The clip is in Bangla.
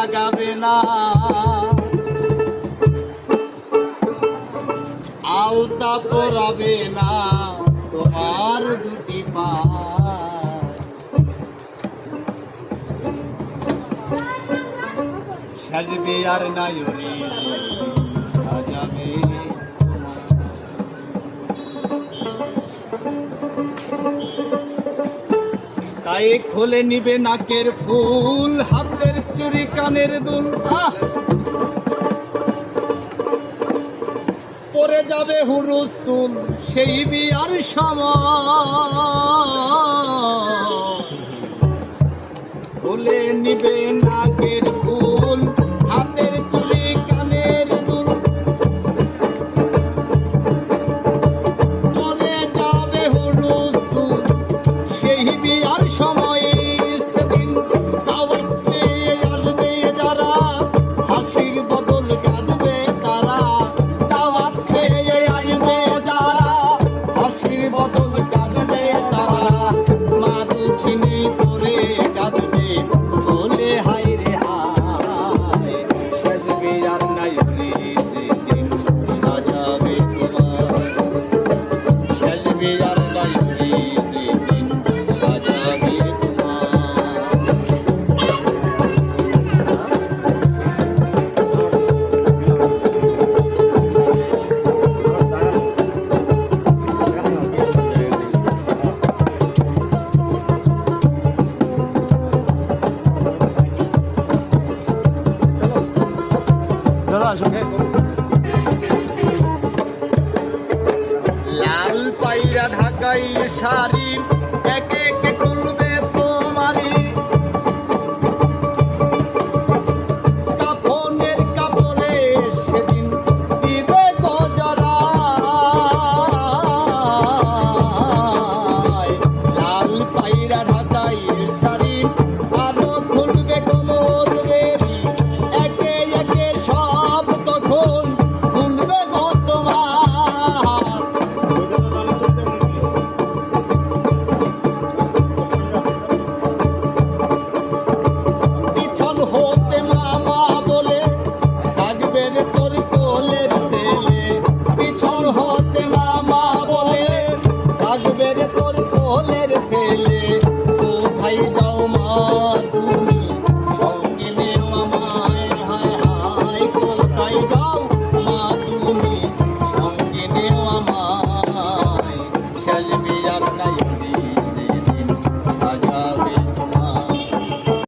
লাগাবে না, আলতা পরাবে না তোমার দুটি পা। সাজবে আর নায়রে সাজাবে তাই খুলে নিবে নাকের ফুল, হাতের চুড়ি কানের দুল, পরে যাবে হুরুস্তুল সেই বিয়ার সময়। খুলে নিবে নাকের ফুল,